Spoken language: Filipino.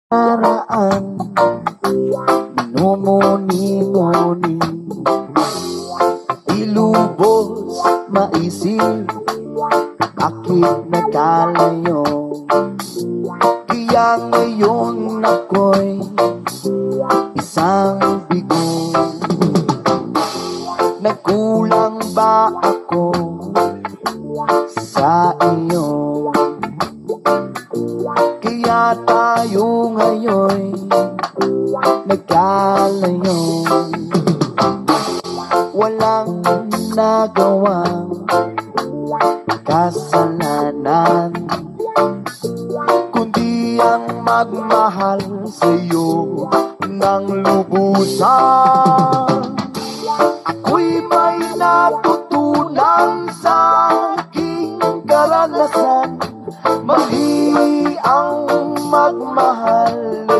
Paraan minumuni-muni, ilubos maisip, bakit nagkalayo? Kaya ngayon ako'y isang bigo. Nagkulang ba ako sa iyo? Kaya tayo ngayon nagkalayo. Walang nagawang kasalanan, kundi ang magmahal sa'yo ng lubusan. Ako'y may natutunan sa aking karanasan, mali ang magmahal.